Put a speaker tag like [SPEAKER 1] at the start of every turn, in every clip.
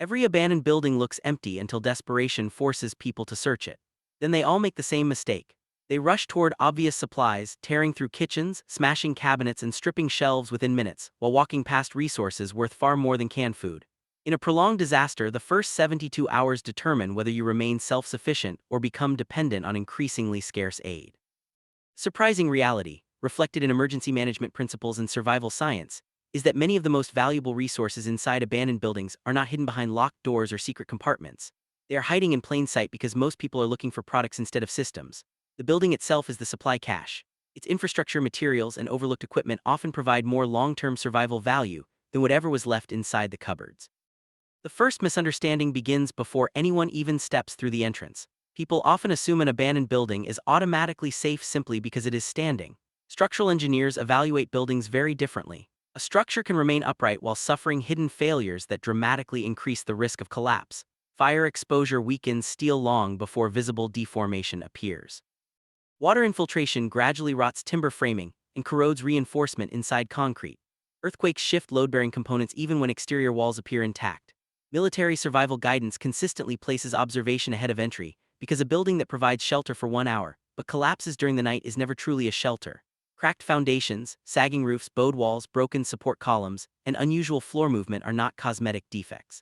[SPEAKER 1] Every abandoned building looks empty until desperation forces people to search it. Then they all make the same mistake. They rush toward obvious supplies, tearing through kitchens, smashing cabinets, and stripping shelves within minutes, while walking past resources worth far more than canned food. In a prolonged disaster, the first 72 hours determine whether you remain self-sufficient or become dependent on increasingly scarce aid. Surprising reality, reflected in emergency management principles and survival science, is that many of the most valuable resources inside abandoned buildings are not hidden behind locked doors or secret compartments. They are hiding in plain sight because most people are looking for products instead of systems. The building itself is the supply cache. Its infrastructure, materials, and overlooked equipment often provide more long-term survival value than whatever was left inside the cupboards. The first misunderstanding begins before anyone even steps through the entrance. People often assume an abandoned building is automatically safe simply because it is standing. Structural engineers evaluate buildings very differently. A structure can remain upright while suffering hidden failures that dramatically increase the risk of collapse. Fire exposure weakens steel long before visible deformation appears. Water infiltration gradually rots timber framing and corrodes reinforcement inside concrete. Earthquakes shift load-bearing components even when exterior walls appear intact. Military survival guidance consistently places observation ahead of entry, because a building that provides shelter for 1 hour, but collapses during the night is never truly a shelter. Cracked foundations, sagging roofs, bowed walls, broken support columns, and unusual floor movement are not cosmetic defects.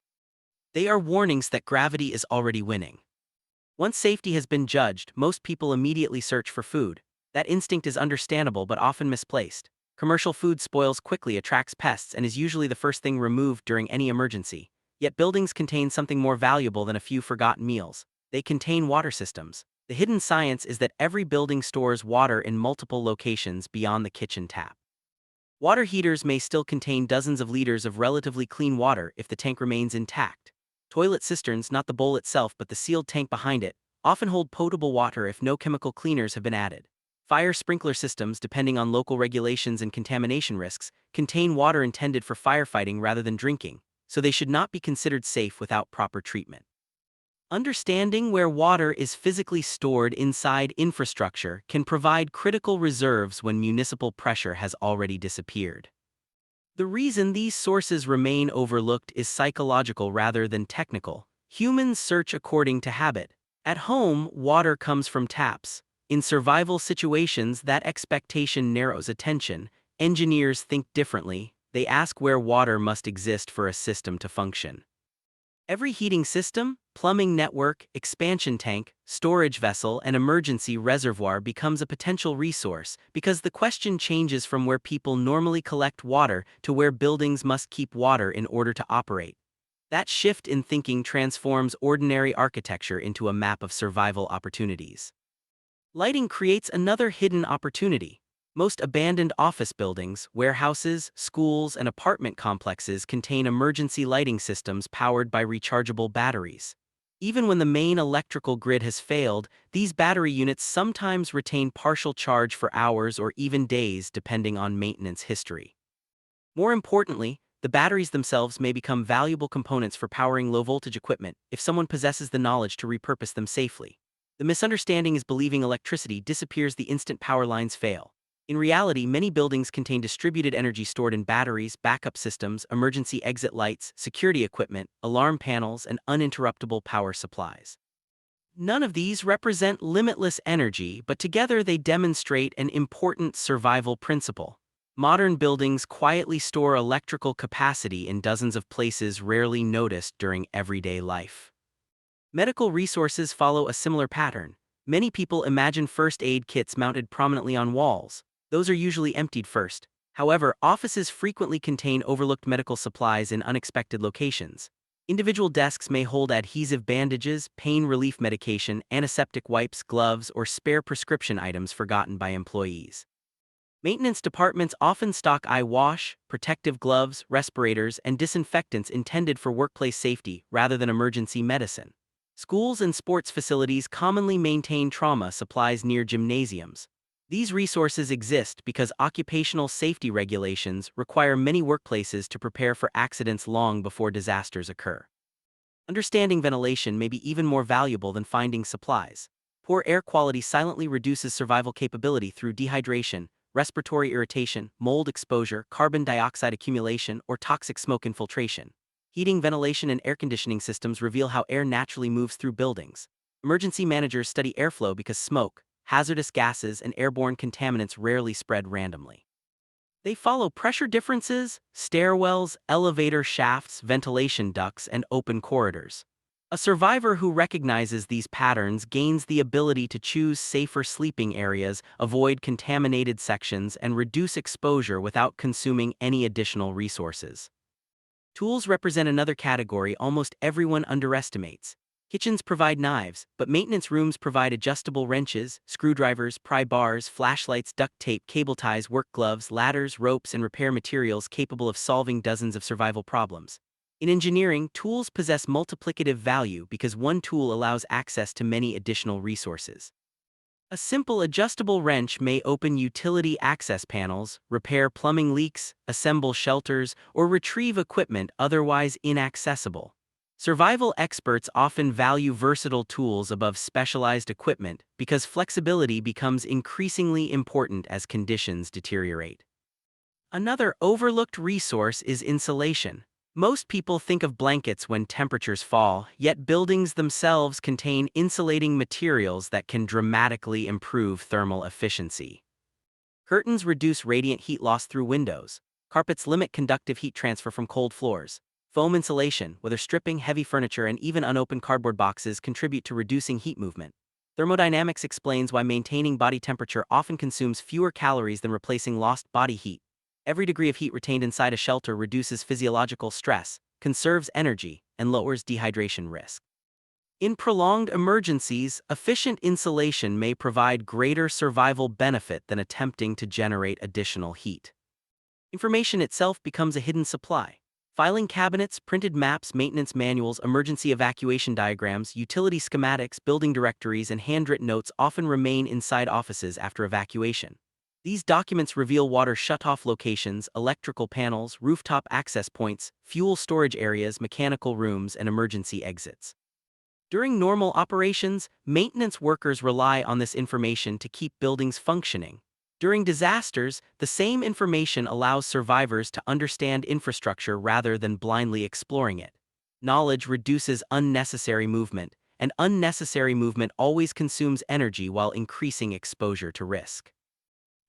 [SPEAKER 1] They are warnings that gravity is already winning. Once safety has been judged, most people immediately search for food. That instinct is understandable but often misplaced. Commercial food spoils quickly, attracts pests, and is usually the first thing removed during any emergency. Yet buildings contain something more valuable than a few forgotten meals. They contain water systems. The hidden science is that every building stores water in multiple locations beyond the kitchen tap. Water heaters may still contain dozens of liters of relatively clean water if the tank remains intact. Toilet cisterns, not the bowl itself but the sealed tank behind it, often hold potable water if no chemical cleaners have been added. Fire sprinkler systems, depending on local regulations and contamination risks, contain water intended for firefighting rather than drinking, so they should not be considered safe without proper treatment. Understanding where water is physically stored inside infrastructure can provide critical reserves when municipal pressure has already disappeared. The reason these sources remain overlooked is psychological rather than technical. Humans search according to habit. At home, water comes from taps. In survival situations, that expectation narrows attention. Engineers think differently. They ask where water must exist for a system to function. Every heating system, plumbing network, expansion tank, storage vessel, and emergency reservoir becomes a potential resource because the question changes from where people normally collect water to where buildings must keep water in order to operate. That shift in thinking transforms ordinary architecture into a map of survival opportunities. Lighting creates another hidden opportunity. Most abandoned office buildings, warehouses, schools, and apartment complexes contain emergency lighting systems powered by rechargeable batteries. Even when the main electrical grid has failed, these battery units sometimes retain partial charge for hours or even days depending on maintenance history. More importantly, the batteries themselves may become valuable components for powering low-voltage equipment if someone possesses the knowledge to repurpose them safely. The misunderstanding is believing electricity disappears the instant power lines fail. In reality, many buildings contain distributed energy stored in batteries, backup systems, emergency exit lights, security equipment, alarm panels, and uninterruptible power supplies. None of these represent limitless energy, but together they demonstrate an important survival principle. Modern buildings quietly store electrical capacity in dozens of places rarely noticed during everyday life. Medical resources follow a similar pattern. Many people imagine first aid kits mounted prominently on walls. Those are usually emptied first. However, offices frequently contain overlooked medical supplies in unexpected locations. Individual desks may hold adhesive bandages, pain relief medication, antiseptic wipes, gloves, or spare prescription items forgotten by employees. Maintenance departments often stock eye wash, protective gloves, respirators, and disinfectants intended for workplace safety rather than emergency medicine. Schools and sports facilities commonly maintain trauma supplies near gymnasiums. These resources exist because occupational safety regulations require many workplaces to prepare for accidents long before disasters occur. Understanding ventilation may be even more valuable than finding supplies. Poor air quality silently reduces survival capability through dehydration, respiratory irritation, mold exposure, carbon dioxide accumulation, or toxic smoke infiltration. Heating, ventilation, and air conditioning systems reveal how air naturally moves through buildings. Emergency managers study airflow because smoke, hazardous gases, and airborne contaminants rarely spread randomly. They follow pressure differences, stairwells, elevator shafts, ventilation ducts, and open corridors. A survivor who recognizes these patterns gains the ability to choose safer sleeping areas, avoid contaminated sections, and reduce exposure without consuming any additional resources. Tools represent another category almost everyone underestimates. Kitchens provide knives, but maintenance rooms provide adjustable wrenches, screwdrivers, pry bars, flashlights, duct tape, cable ties, work gloves, ladders, ropes, and repair materials capable of solving dozens of survival problems. In engineering, tools possess multiplicative value because one tool allows access to many additional resources. A simple adjustable wrench may open utility access panels, repair plumbing leaks, assemble shelters, or retrieve equipment otherwise inaccessible. Survival experts often value versatile tools above specialized equipment because flexibility becomes increasingly important as conditions deteriorate. Another overlooked resource is insulation. Most people think of blankets when temperatures fall, yet buildings themselves contain insulating materials that can dramatically improve thermal efficiency. Curtains reduce radiant heat loss through windows. Carpets limit conductive heat transfer from cold floors. Foam insulation, whether stripping, heavy furniture, and even unopened cardboard boxes contribute to reducing heat movement. Thermodynamics explains why maintaining body temperature often consumes fewer calories than replacing lost body heat. Every degree of heat retained inside a shelter reduces physiological stress, conserves energy, and lowers dehydration risk. In prolonged emergencies, efficient insulation may provide greater survival benefit than attempting to generate additional heat. Information itself becomes a hidden supply. Filing cabinets, printed maps, maintenance manuals, emergency evacuation diagrams, utility schematics, building directories, and handwritten notes often remain inside offices after evacuation. These documents reveal water shutoff locations, electrical panels, rooftop access points, fuel storage areas, mechanical rooms, and emergency exits. During normal operations, maintenance workers rely on this information to keep buildings functioning. During disasters, the same information allows survivors to understand infrastructure rather than blindly exploring it. Knowledge reduces unnecessary movement, and unnecessary movement always consumes energy while increasing exposure to risk.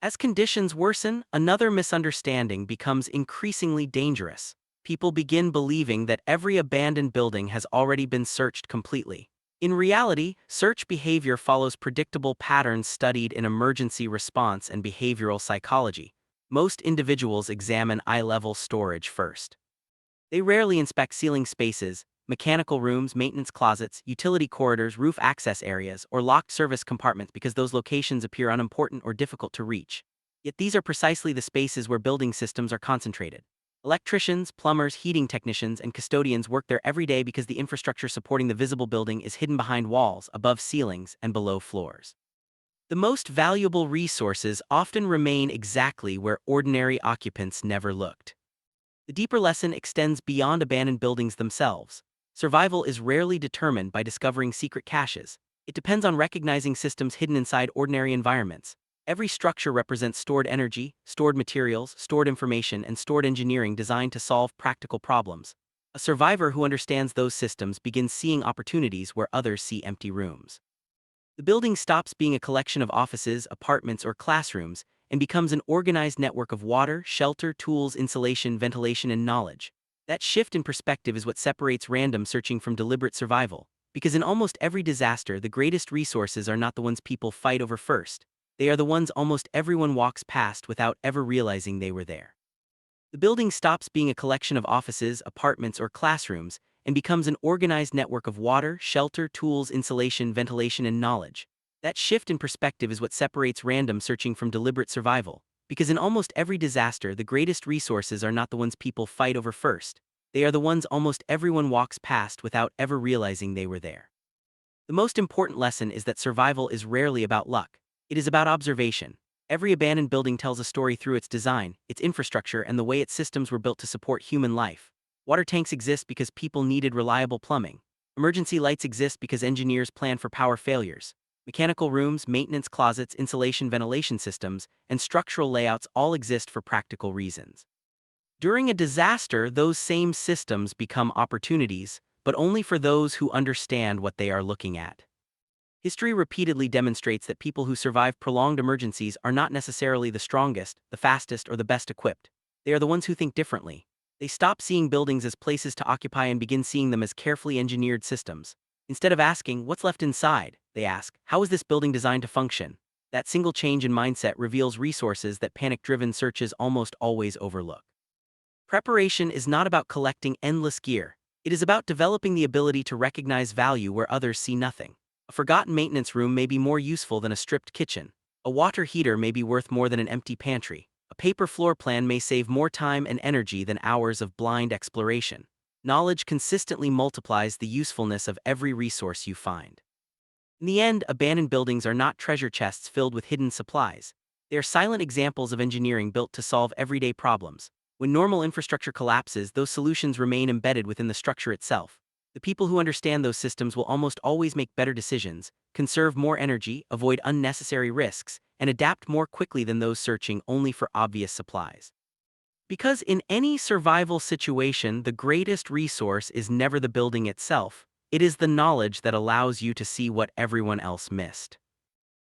[SPEAKER 1] As conditions worsen, another misunderstanding becomes increasingly dangerous. People begin believing that every abandoned building has already been searched completely. In reality, search behavior follows predictable patterns studied in emergency response and behavioral psychology. Most individuals examine eye-level storage first. They rarely inspect ceiling spaces, mechanical rooms, maintenance closets, utility corridors, roof access areas, or locked service compartments because those locations appear unimportant or difficult to reach. Yet these are precisely the spaces where building systems are concentrated. Electricians, plumbers, heating technicians, and custodians work there every day because the infrastructure supporting the visible building is hidden behind walls, above ceilings, and below floors. The most valuable resources often remain exactly where ordinary occupants never looked. The deeper lesson extends beyond abandoned buildings themselves. Survival is rarely determined by discovering secret caches. It depends on recognizing systems hidden inside ordinary environments. Every structure represents stored energy, stored materials, stored information, and stored engineering designed to solve practical problems. A survivor who understands those systems begins seeing opportunities where others see empty rooms. The building stops being a collection of offices, apartments, or classrooms and becomes an organized network of water, shelter, tools, insulation, ventilation, and knowledge. That shift in perspective is what separates random searching from deliberate survival, because in almost every disaster, the greatest resources are not the ones people fight over first. They are the ones almost everyone walks past without ever realizing they were there. The building stops being a collection of offices, apartments, or classrooms and becomes an organized network of water, shelter, tools, insulation, ventilation, and knowledge. That shift in perspective is what separates random searching from deliberate survival, because in almost every disaster, the greatest resources are not the ones people fight over first. They are the ones almost everyone walks past without ever realizing they were there. The most important lesson is that survival is rarely about luck. It is about observation. Every abandoned building tells a story through its design, its infrastructure, and the way its systems were built to support human life. Water tanks exist because people needed reliable plumbing. Emergency lights exist because engineers planned for power failures. Mechanical rooms, maintenance closets, insulation, ventilation systems, and structural layouts all exist for practical reasons. During a disaster, those same systems become opportunities, but only for those who understand what they are looking at. History repeatedly demonstrates that people who survive prolonged emergencies are not necessarily the strongest, the fastest, or the best equipped. They are the ones who think differently. They stop seeing buildings as places to occupy and begin seeing them as carefully engineered systems. Instead of asking, "What's left inside?" they ask, "How is this building designed to function?" That single change in mindset reveals resources that panic-driven searches almost always overlook. Preparation is not about collecting endless gear. It is about developing the ability to recognize value where others see nothing. A forgotten maintenance room may be more useful than a stripped kitchen. A water heater may be worth more than an empty pantry. A paper floor plan may save more time and energy than hours of blind exploration. Knowledge consistently multiplies the usefulness of every resource you find. In the end, abandoned buildings are not treasure chests filled with hidden supplies. They are silent examples of engineering built to solve everyday problems. When normal infrastructure collapses, those solutions remain embedded within the structure itself. The people who understand those systems will almost always make better decisions, conserve more energy, avoid unnecessary risks, and adapt more quickly than those searching only for obvious supplies. Because in any survival situation, the greatest resource is never the building itself. It is the knowledge that allows you to see what everyone else missed.